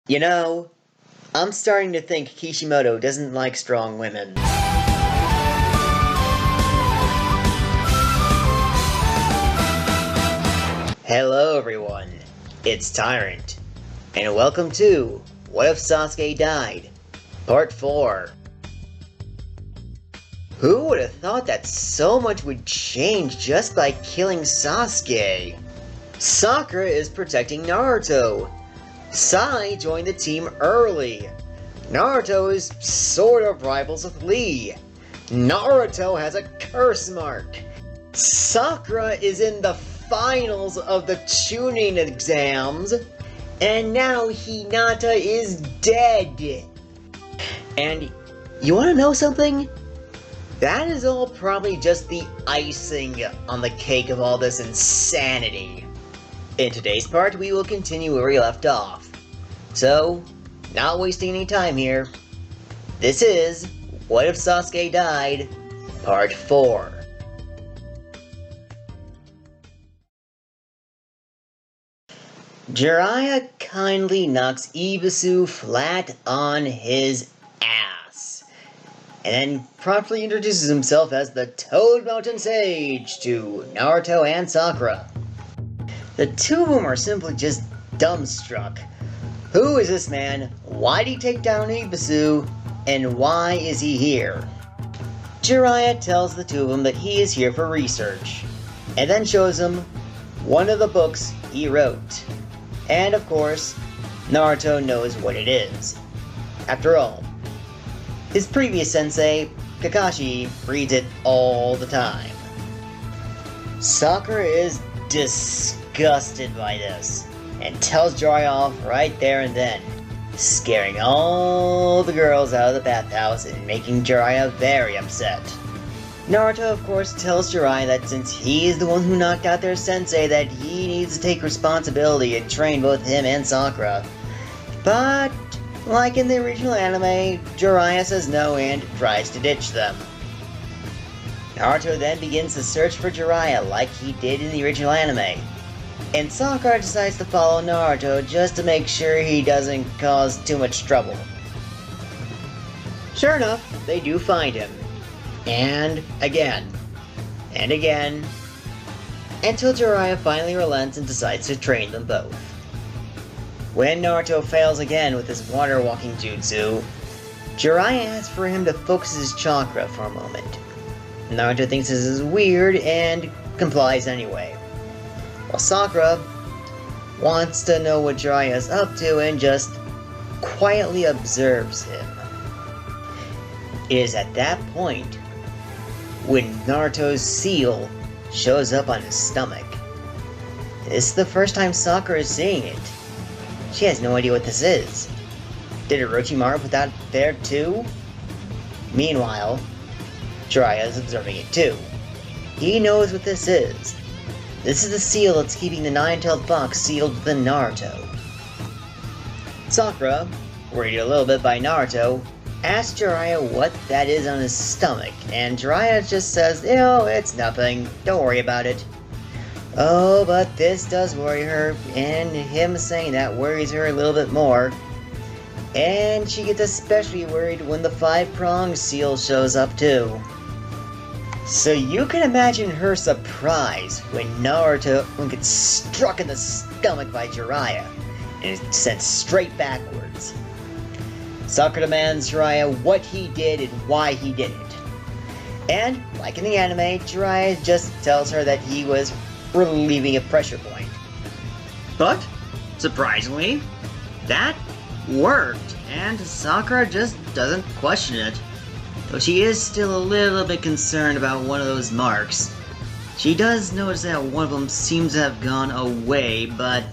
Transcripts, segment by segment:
You know, I'm starting to think Kishimoto doesn't like strong women. Hello everyone, it's Tyrant, and welcome to What If Sasuke Died? Part 4. Who would have thought that so much would change just by killing Sasuke? Sakura is protecting Naruto. Sai joined the team early. Naruto is sort of rivals with Lee. Naruto has a curse mark. Sakura is in the finals of the tuning exams. And now Hinata is dead. And you wanna know something? That is all probably just the icing on the cake of all this insanity. In today's part, we will continue where we left off. So, not wasting any time here, this is What If Sasuke Died? Part 4. Jiraiya kindly knocks Ibisu flat on his ass, and then promptly introduces himself as the Toad Mountain Sage to Naruto and Sakura. The two of them are simply just dumbstruck. Who is this man? Why did he take down Ibisu? And why is he here? Jiraiya tells the two of them that he is here for research, and then shows them one of the books he wrote. And of course, Naruto knows what it is. After all, his previous sensei, Kakashi, reads it all the time. Sakura is disgusted by this, and tells Jiraiya off right there and then, scaring all the girls out of the bathhouse and making Jiraiya very upset. Naruto, of course, tells Jiraiya that since he is the one who knocked out their sensei, that he needs to take responsibility and train both him and Sakura. But, like in the original anime, Jiraiya says no and tries to ditch them. Naruto then begins to search for Jiraiya like he did in the original anime. And Sakura decides to follow Naruto just to make sure he doesn't cause too much trouble. Sure enough, they do find him. And again. And again. Until Jiraiya finally relents and decides to train them both. When Naruto fails again with his water walking jutsu, Jiraiya asks for him to focus his chakra for a moment. Naruto thinks this is weird and complies anyway. While Sakura wants to know what Jiraiya is up to and just quietly observes him. It is at that point when Naruto's seal shows up on his stomach. This is the first time Sakura is seeing it. She has no idea what this is. Did Orochimaru put that there too? Meanwhile, Jiraiya is observing it too. He knows what this is. This is the seal that's keeping the nine-tailed fox sealed within Naruto. Sakura, worried a little bit by Naruto, asks Jiraiya what that is on his stomach, and Jiraiya just says, it's nothing, don't worry about it. Oh, but this does worry her, and him saying that worries her a little bit more. And she gets especially worried when the five-pronged seal shows up too. So you can imagine her surprise when Naruto gets struck in the stomach by Jiraiya, and is sent straight backwards. Sakura demands Jiraiya what he did and why he did it. And, like in the anime, Jiraiya just tells her that he was relieving a pressure point. But, surprisingly, that worked, and Sakura just doesn't question it. Though she is still a little bit concerned about one of those marks. She does notice that one of them seems to have gone away, but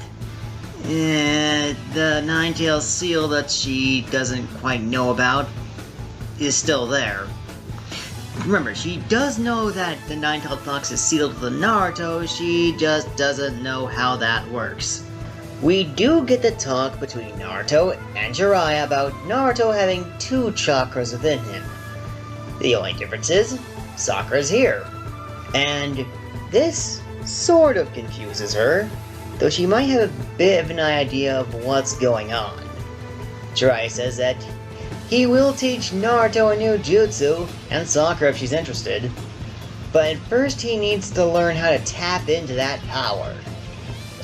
the nine-tailed seal that she doesn't quite know about is still there. Remember, she does know that the nine-tailed fox is sealed with the Naruto, she just doesn't know how that works. We do get the talk between Naruto and Jiraiya about Naruto having two chakras within him. The only difference is, Sakura's here. And this sort of confuses her, though she might have a bit of an idea of what's going on. Jiraiya says that he will teach Naruto a new jutsu, and Sakura if she's interested. But first he needs to learn how to tap into that power.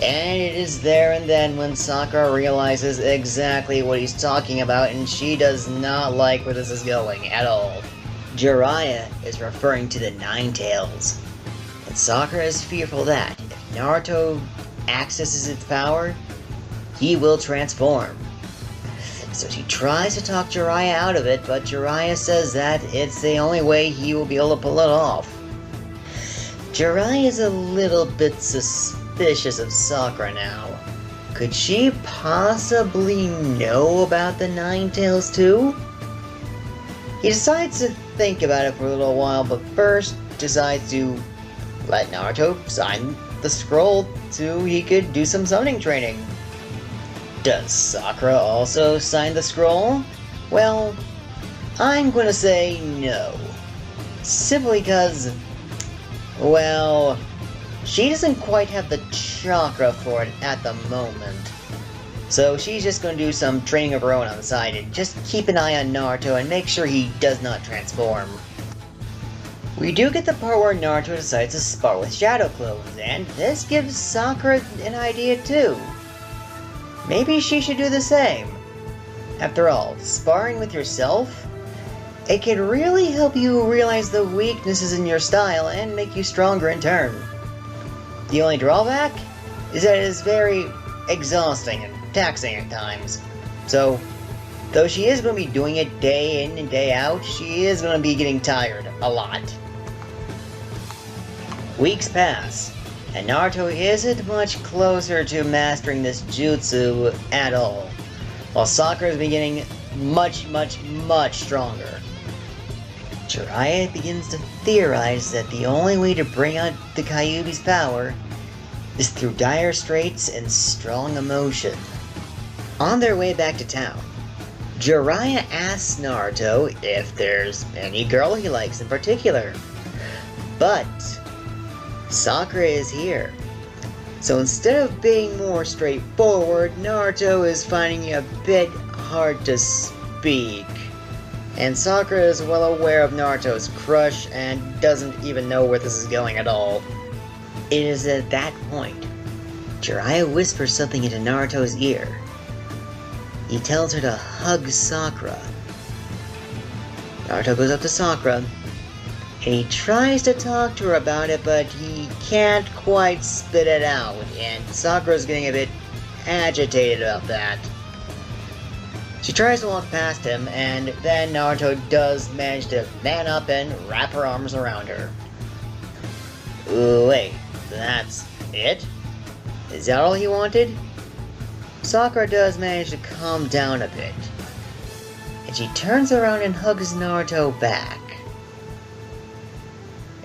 And it is there and then when Sakura realizes exactly what he's talking about, and she does not like where this is going at all. Jiraiya is referring to the Nine Tails, and Sakura is fearful that if Naruto accesses its power, he will transform. So she tries to talk Jiraiya out of it, but Jiraiya says that it's the only way he will be able to pull it off. Jiraiya is a little bit suspicious of Sakura now. Could she possibly know about the Nine Tails too? He decides to think about it for a little while, but first decides to let Naruto sign the scroll so he could do some summoning training. Does Sakura also sign the scroll? Well, I'm gonna say no. Simply because, well, she doesn't quite have the chakra for it at the moment. So she's just going to do some training of her own on the side and just keep an eye on Naruto and make sure he does not transform. We do get the part where Naruto decides to spar with shadow clones, and this gives Sakura an idea too. Maybe she should do the same. After all, sparring with yourself, it can really help you realize the weaknesses in your style and make you stronger in turn. The only drawback is that it is very exhausting and taxing at times. So, though she is going to be doing it day in and day out, she is going to be getting tired a lot. Weeks pass, and Naruto isn't much closer to mastering this jutsu at all, while Sakura is getting much stronger. Jiraiya begins to theorize that the only way to bring out the Kyuubi's power is through dire straits and strong emotion. On their way back to town, Jiraiya asks Naruto if there's any girl he likes in particular. But Sakura is here. So instead of being more straightforward, Naruto is finding it a bit hard to speak. And Sakura is well aware of Naruto's crush and doesn't even know where this is going at all. It is at that point, Jiraiya whispers something into Naruto's ear. He tells her to hug Sakura. Naruto goes up to Sakura, and he tries to talk to her about it, but he can't quite spit it out, and Sakura's getting a bit agitated about that. She tries to walk past him, and then Naruto does manage to man up and wrap her arms around her. Wait, that's it? Is that all he wanted? Sakura does manage to calm down a bit, and she turns around and hugs Naruto back.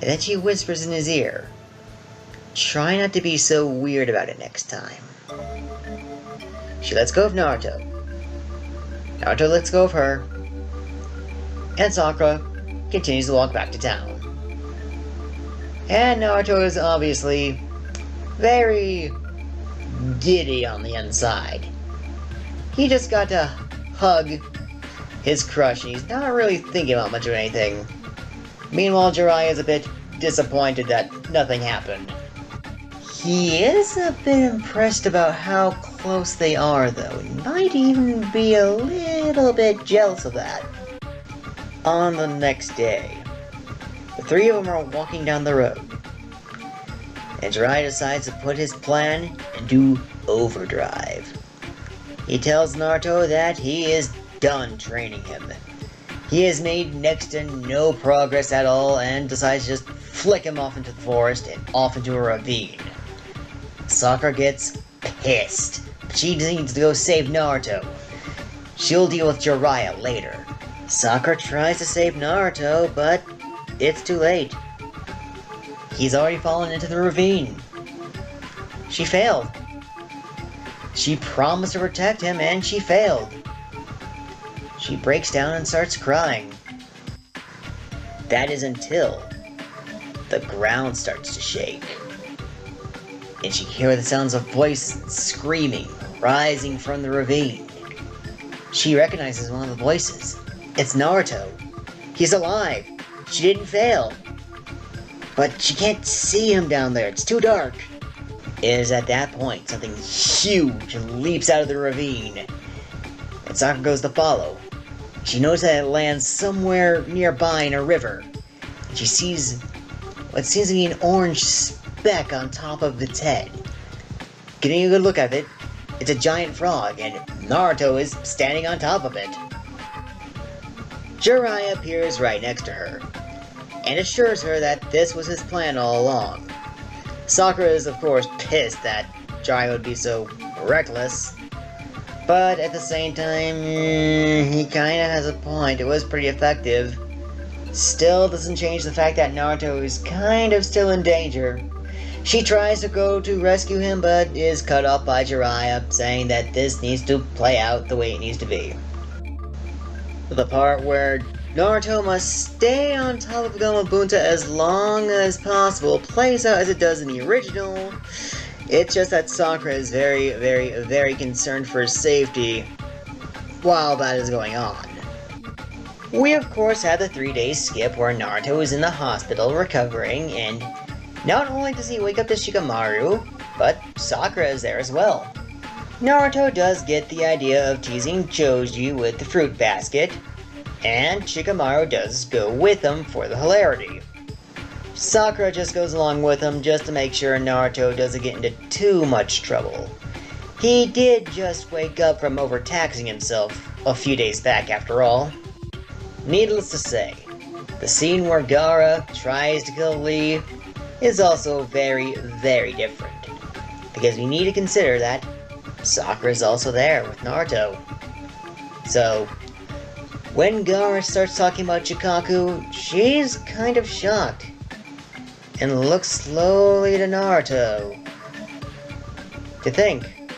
And then she whispers in his ear, "Try not to be so weird about it next time." She lets go of Naruto. Naruto lets go of her, and Sakura continues to walk back to town. And Naruto is obviously very giddy on the inside. He just got to hug his crush, and he's not really thinking about much of anything. Meanwhile, Jiraiya is a bit disappointed that nothing happened. He is a bit impressed about how close they are, though. He might even be a little bit jealous of that. On the next day, the three of them are walking down the road, and Jiraiya decides to put his plan into overdrive. He tells Naruto that he is done training him. He has made next to no progress at all, and decides to just flick him off into the forest and off into a ravine. Sakura gets pissed. She needs to go save Naruto. She'll deal with Jiraiya later. Sakura tries to save Naruto, but it's too late. He's already fallen into the ravine. She failed. She promised to protect him, and she failed. She breaks down and starts crying. That is until the ground starts to shake, and she hears the sounds of voices screaming, rising from the ravine. she recognizes one of the voices. It's Naruto. He's alive. She didn't fail. But she can't see him down there. It's too dark. It is at that point something huge leaps out of the ravine. And Sakura goes to follow. She knows that it lands somewhere nearby in a river. And she sees what seems to be an orange speck on top of its head. Getting a good look at it, it's a giant frog, and Naruto is standing on top of it. Jiraiya appears right next to her, and assures her that this was his plan all along. Sakura is of course pissed that Jiraiya would be so reckless, but at the same time, he kinda has a point. It was pretty effective. Still doesn't change the fact that Naruto is kind of still in danger. She tries to go to rescue him, but is cut off by Jiraiya, saying that this needs to play out the way it needs to be. The part where Naruto must stay on top of Gamabunta as long as possible plays out as it does in the original. It's just that Sakura is very concerned for his safety while that is going on. We of course had the 3-day skip where Naruto is in the hospital recovering, and not only does he wake up to Shikamaru, but Sakura is there as well. Naruto does get the idea of teasing Joji with the fruit basket, and Shikamaru does go with him for the hilarity. Sakura just goes along with him just to make sure Naruto doesn't get into too much trouble. He did just wake up from overtaxing himself a few days back after all. Needless to say, the scene where Gaara tries to kill Lee is also very different, because we need to consider that Sakura is also there with Naruto. So, when Gaara starts talking about Chikaku, she's kind of shocked, and looks slowly to Naruto. To think,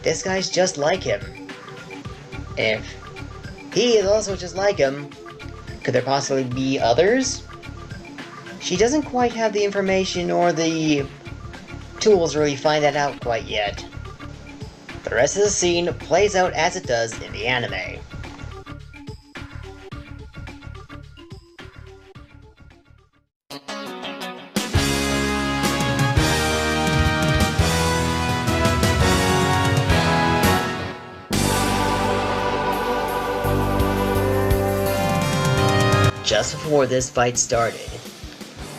this guy's just like him. If he is also just like him, could there possibly be others? She doesn't quite have the information or the tools to really find that out quite yet. The rest of the scene plays out as it does in the anime. Just before this fight started,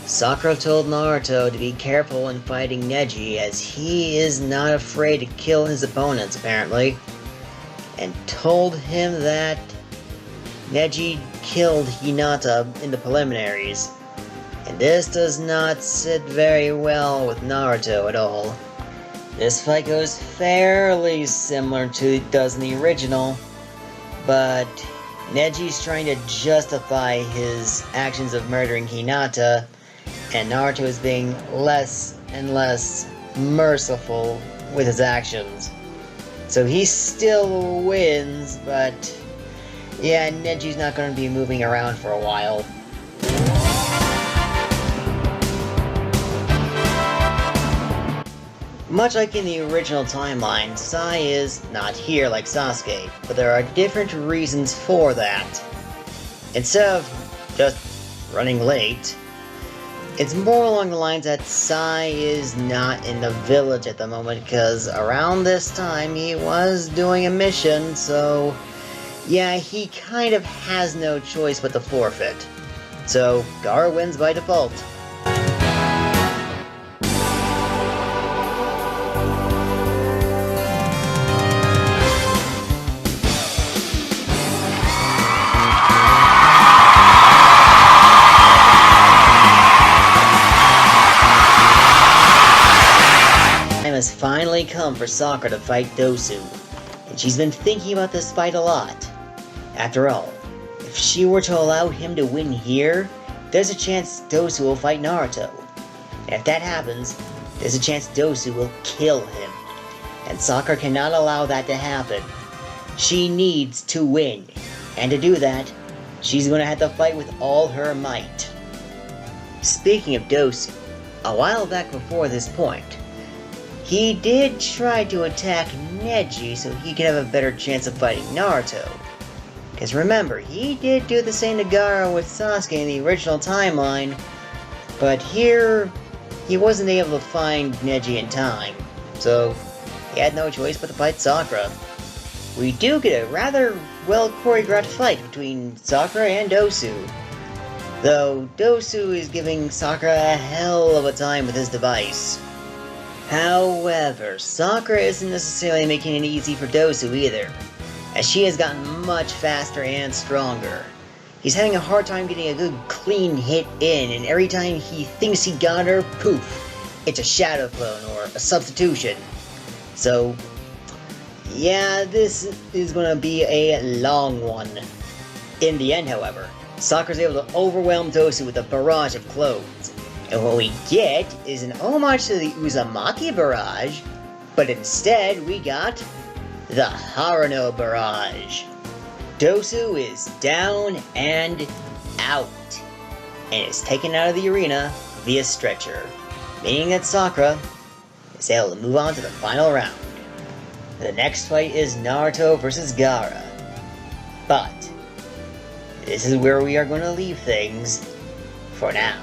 Sakura told Naruto to be careful when fighting Neji, as he is not afraid to kill his opponents apparently, and told him that Neji killed Hinata in the preliminaries, and this does not sit very well with Naruto at all. This fight goes fairly similar to it does in the original, but Neji's trying to justify his actions of murdering Hinata, and Naruto is being less and less merciful with his actions. So he still wins, but yeah, Neji's not going to be moving around for a while. Much like in the original timeline, Sai is not here like Sasuke, but there are different reasons for that. Instead of just running late, it's more along the lines that Sai is not in the village at the moment, because around this time he was doing a mission, so yeah, he kind of has no choice but to forfeit. So Gaara wins by default. Has finally come for Sakura to fight Dosu, and she's been thinking about this fight a lot. After all, if she were to allow him to win here, there's a chance Dosu will fight Naruto. And if that happens, there's a chance Dosu will kill him. And Sakura cannot allow that to happen. She needs to win, and to do that, she's going to have to fight with all her might. Speaking of Dosu, a while back before this point, he did try to attack Neji so he could have a better chance of fighting Naruto. Because remember, he did do the same to Gaara with Sasuke in the original timeline, but here, he wasn't able to find Neji in time, so he had no choice but to fight Sakura. We do get a rather well-choreographed fight between Sakura and Dosu, though Dosu is giving Sakura a hell of a time with his device. However, Sakura isn't necessarily making it easy for Dosu either, as she has gotten much faster and stronger. He's having a hard time getting a good clean hit in, and every time he thinks he got her, poof, it's a shadow clone or a substitution. So, yeah, this is gonna be a long one. In the end, however, Sakura's able to overwhelm Dosu with a barrage of clones. And what we get is an homage to the Uzumaki barrage, but instead we got the Haruno barrage. Dosu is down and out, and is taken out of the arena via stretcher, meaning that Sakura is able to move on to the final round. The next fight is Naruto vs. Gaara, but this is where we are going to leave things for now.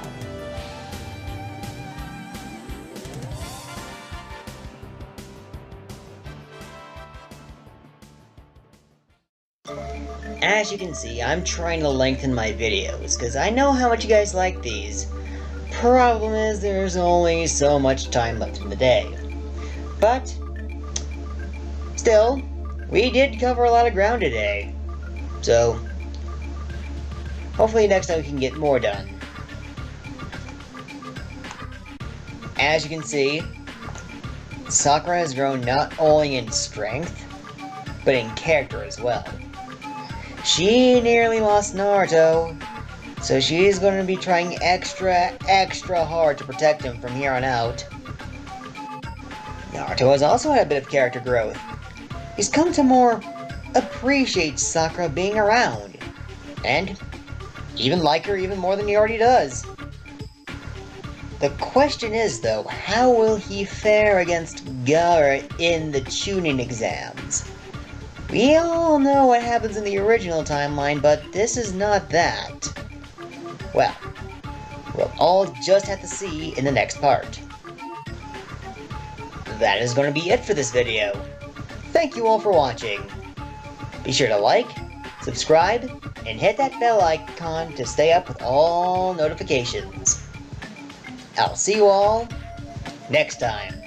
As you can see, I'm trying to lengthen my videos, because I know how much you guys like these. Problem is, there's only so much time left in the day. But, still, we did cover a lot of ground today. So, hopefully next time we can get more done. As you can see, Sakura has grown not only in strength, but in character as well. She nearly lost Naruto, so she's going to be trying extra hard to protect him from here on out. Naruto has also had a bit of character growth. He's come to more appreciate Sakura being around, and even like her even more than he already does. The question is, though, how will he fare against Gaara in the Chunin exams? We all know what happens in the original timeline, but this is not that. Well, we'll all just have to see in the next part. That is going to be it for this video. Thank you all for watching. Be sure to like, subscribe, and hit that bell icon to stay up with all notifications. I'll see you all next time.